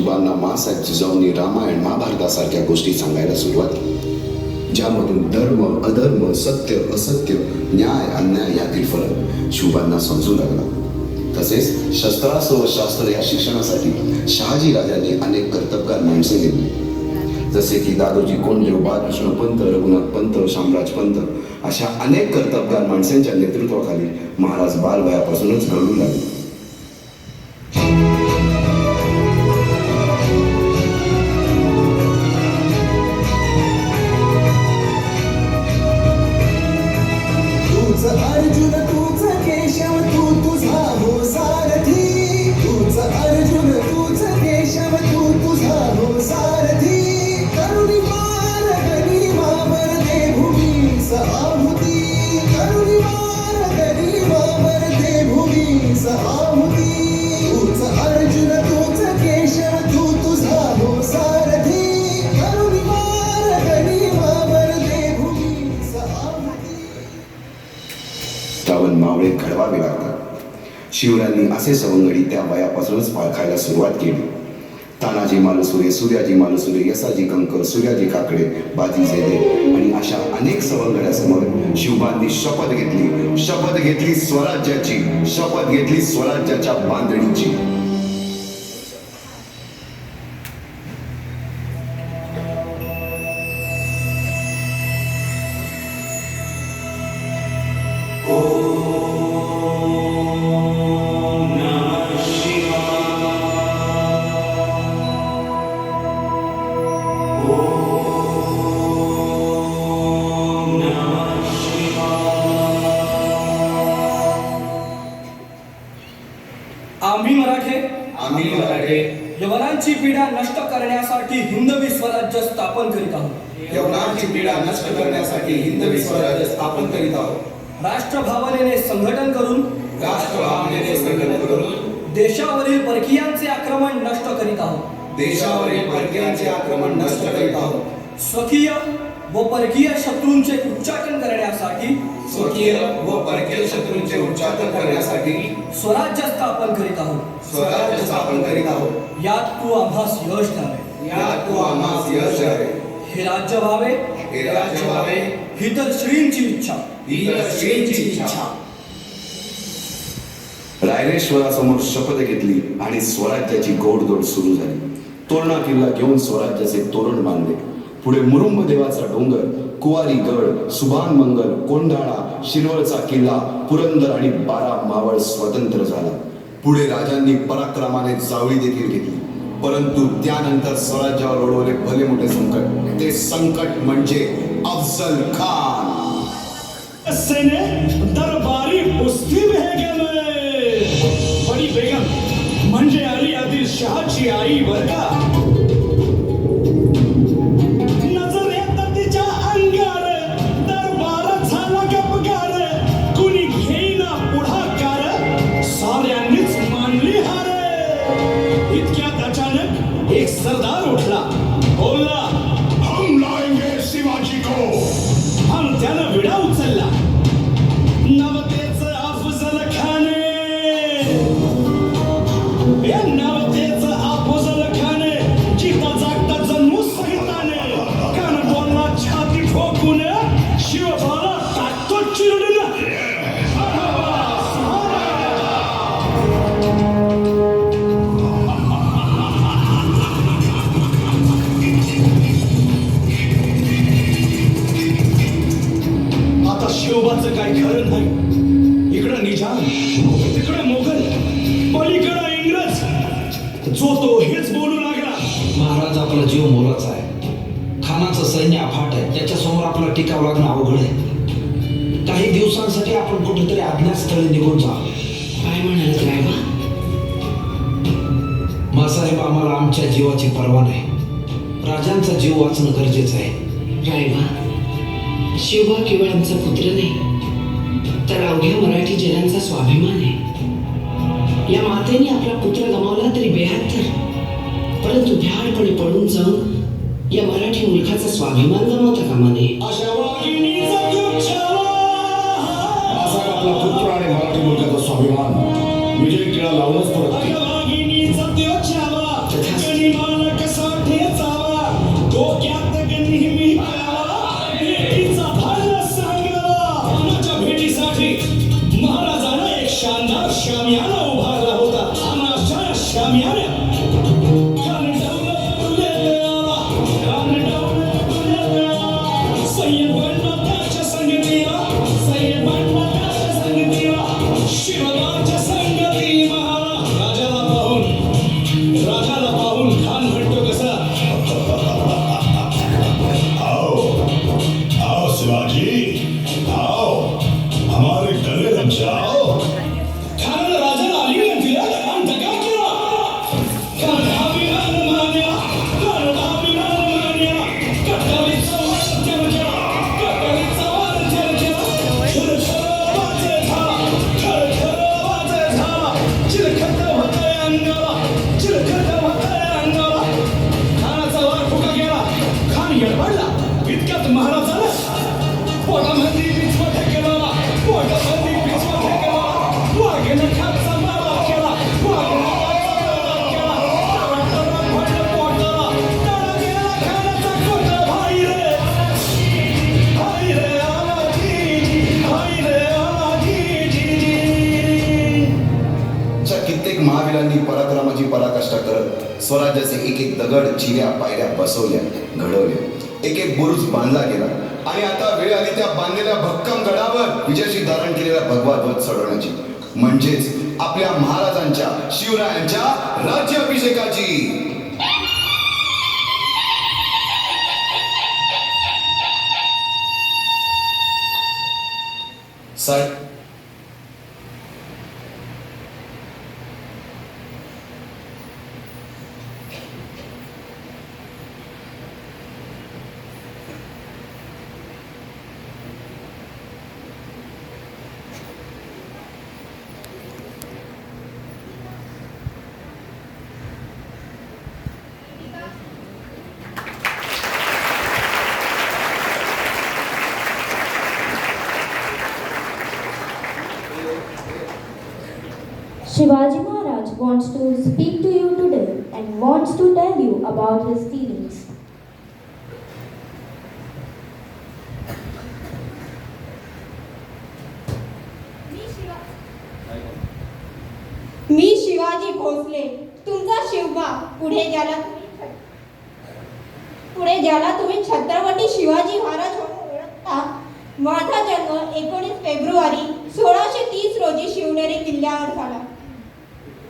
शिवबांना माँसाहेब जिजाऊंनी रामायण महाभारतासारख्या गोष्टी सांगायला सुरुवात केली, ज्यामधून धर्म अधर्म, सत्य असत्य, न्याय अन्याय यातील फरक शिवबांना समजू लागला. तसेच शस्त्रास्त्र व शास्त्र या शिक्षणासाठी शहाजी राजांनी अनेक कर्तबगार माणसे नेमली, जसे की दादोजी कोंडदेव, बाळकृष्ण पंत, रघुनाथ पंत, शामराज पंत अशा अनेक कर्तबगार माणसांच्या नेतृत्वाखाली महाराज बालवयापासूनच घडू लागले. अर्जुन तूच केशव तू तुझा हो सारथी, तूच अर्जुन तूच केशव तू तुझा हो सारथी. करुणी मार गनिमावर दे भूमीस आहुती, करुणी मार गनिमावर दे भूमीस आहुती. तूच अर्जुन तूच केशव तू तुझा हो सारथी, करुणी मार गनिमावर दे भूमीस आहुती. श्रावण मावळे घडवावे लागतात. शिवरायांनी असे सवंगडी त्या वयापासूनच पाळखायला सुरुवात केली. तानाजी मालुसरे, सूर्याजी मालुसरे, यसाजी कंकर, सूर्याजी काकडे, बाजी जेदे आणि अशा अनेक सवंगड्यासमोर शिवबांनी शपथ घेतली स्वराज्याची, शपथ घेतली स्वराज्याच्या बांधणीची. आम्ही मराठे यवनांची पीडा नष्ट करण्यासाठी हिंदवी स्वराज्य स्थापन करीत आहोत. यवनांची पीडा नष्ट करण्यासाठी हिंदवी स्वराज्य स्थापन करीत आहोत. राष्ट्रभावनेने संघटन करून देशावरील परकीयांचे आक्रमण नष्ट करीत आहोत. देशावरील परकीयांचे आक्रमण नष्ट करीत आहोत. स्वकीय व परकीय शत्रूंचे उच्चाटन करण्यासाठी उच्चाटन करण्यासाठी स्वराज्य स्थापन करीत आहोत. स्वराज्य स्थापन करीत आहोत. यात तू आम्हास यश द्यावे, यात तू आम्हास यश द्यावे. हे राज्य व्हावे, हे राज्य व्हावे, ही तर श्रींची इच्छा, ही तर श्रींची इच्छा. रायरेश्वरासमोर शपथ घेतली आणि स्वराज्याची गोडदोड सुरू झाली. तोरणा किल्ला घेऊन स्वराज्याचे तोरण बांधले. पुढे मुरुंब देवाचा डोंगर, कुवारी गड, सुभान मंगल, कोंढाणा, शिरवळचा किल्ला, पुरंदर आणि 12 मावळ स्वतंत्र झाला. पुढे राजांनी पराक्रमाने जावळी देखील घेतली. परंतु त्यानंतर स्वराज्यावर ओढवले भले मोठे संकट. ते संकट म्हणजे अफजल खान. दरबारी कुस्ती गेले. बडी बेगम म्हणजे अली आदिल शहाची आई बर का. एक सरदार उठला, बोलला हम लाएंगे शिवाजी को. आणि त्यानं विडा उचलला. नवतेचं अफजल खाने, या नवतेचं अफजल खाने जिता जागता जन्मू सहिताने कानकोणला छाती ठोकून शिवबाला टाकतो चिरडून. शिवबाचं काही खरं नाही. इकडं निजाम, तिकडं मोगल, पलीकडं इंग्रज. जो तो हेच बोलू लागला. महाराज आपला जीव मोलाचा आहे. खानाचं सैन्य अफाट आहे. त्याच्यासमोर आपला टिकाव लागणं अवघड आहे. काही दिवसांसाठी आपण कुठेतरी अज्ञातस्थळी निघून जा. काय म्हणाल रायबा? मासाहेब, आम्हाला आमच्या जीवाची पर्वा नाही. राजांचा जीव वाचणं गरजेचं आहे. रायबा, शिवबा केवळ आमचा पुत्र नाही, तर अवघ्या मराठी जनांचा स्वाभिमान आहे. या मातेने आपला पुत्र गमावला तरी बेहत्तर, परंतु भ्याडपणे पळून जाऊन या मराठी मुलखाचा स्वाभिमान गमावता कामा नये. आपला पुत्र आणि मराठी मुलखाचा स्वाभिमान विजय टिळा लावूनच परत. कधी मालक साठे जावा डोक्यात नेहमी प्यावा भेटीचा भाला सांगावा माझ्या भेटीसाठी महाराजानं एक शानदार शामियाना उभारला होता आम्हाच्या शामियाना शिवबाच्या संगती राजाला पाहून खान म्हणतो कसा आओ शिवाजी आओ हमारे गले लग जाओ खानानं राजाला आलिंगन दिलं आणि दगा केला कानाभिमान मान्या कटारीचा वार त्यानं केला छरछर वाजे झाला चिलखत होतंय अंगाला खानाचा वार फुका गेला खान येडपडला इतक्यात महाराजाला पोटामध्ये पिचवा ठेकेला वाघेनं खाचा मारा केला पोटाला टाळा गेला खानाचा कोटा भाई रे आला अशा कित्येक महावीरांनी पराक्रमाची पराकाष्ठा करत स्वराज्याचे एक एक दगड चिऱ्या पायऱ्या बसवल्या घडवल्या एक एक बुरुज बांधला गेला आणि आता वेळ आली त्या बांधलेल्या भक्कम गडावर विजयशी धारण केलेला भगवा ध्वज चढवण्याची म्हणजेच आपल्या महाराजांच्या शिवरायांच्या राज्याभिषेकाची. साहेब Shivaji Maharaj wants to speak to you today and wants to tell you about his feelings. मी शिवाजी भोसले तुमचा शिवबा पुढे ज्याला तुम्ही छत्रपती शिवाजी महाराज म्हणून ओळखता. माझा जन्म 19 फेब्रुवारी 1630 रोजी शिवनेरी किल्ल्यावर झाला.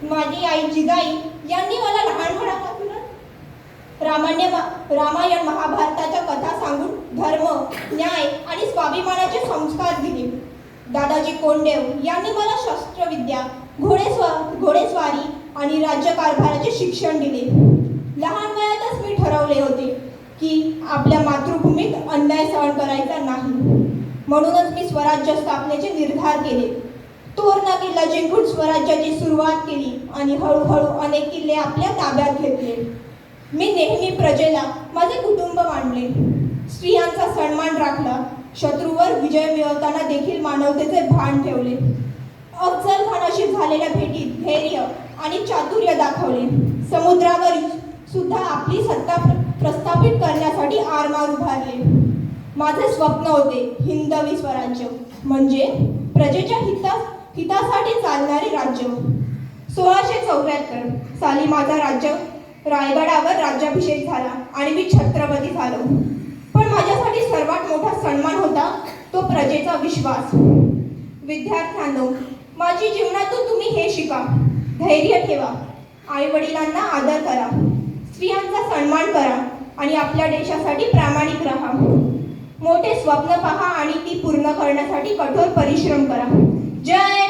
माझी आई जिजाई यांनी मला लहानपणापासूनच रामायण महाभारताच्या कथा सांगून धर्म न्याय आणि स्वाभिमानाचे संस्कार दिले. दादाजी कोंडदेव यांनी मला शस्त्रविद्या घोडेस्वारी आणि राज्यकारभाराचे शिक्षण दिले. लहान वयातच मी ठरवले होते की आपल्या मातृभूमीत अन्याय सहन करायचा नाही. म्हणूनच मी स्वराज्य स्थापनेचे निर्धार केले. तोरणा किल्ला जिंकून स्वराज्याची सुरुवात केली आणि हळूहळू अनेक किल्ले आपल्या ताब्यात घेतले. मी नेहमी प्रजेला माझे कुटुंब मानले, स्त्रियांचा सन्मान राखला, शत्रूवर विजय मिळवताना देखील मानवतेचे भान ठेवले. अफजल खानाशी झालेल्या भेटीत धैर्य आणि चातुर्य दाखवले. समुद्रावर सुद्धा आपली सत्ता प्रस्थापित करण्यासाठी आरमार उभारले. माझे स्वप्न होते हिंदवी स्वराज्य, म्हणजे प्रजेच्या हितासाठी चालणारे राज्य. 1674 साली माझा रायगडावर राज्याभिषेक झाला आणि मी छत्रपती झालो. पण माझ्यासाठी सर्वात मोठा सन्मान होता तो प्रजेचा विश्वास. विद्यार्थ्यांनो, माझी जीवनातून तुम्ही हे शिका: धैर्य ठेवा, आई वडिलांना आदर करा, स्त्रियांचा सन्मान करा आणि आपल्या देशासाठी प्रामाणिक राहा. मोठे स्वप्न पहा आणि ती पूर्ण करण्यासाठी कठोर परिश्रम करा. जय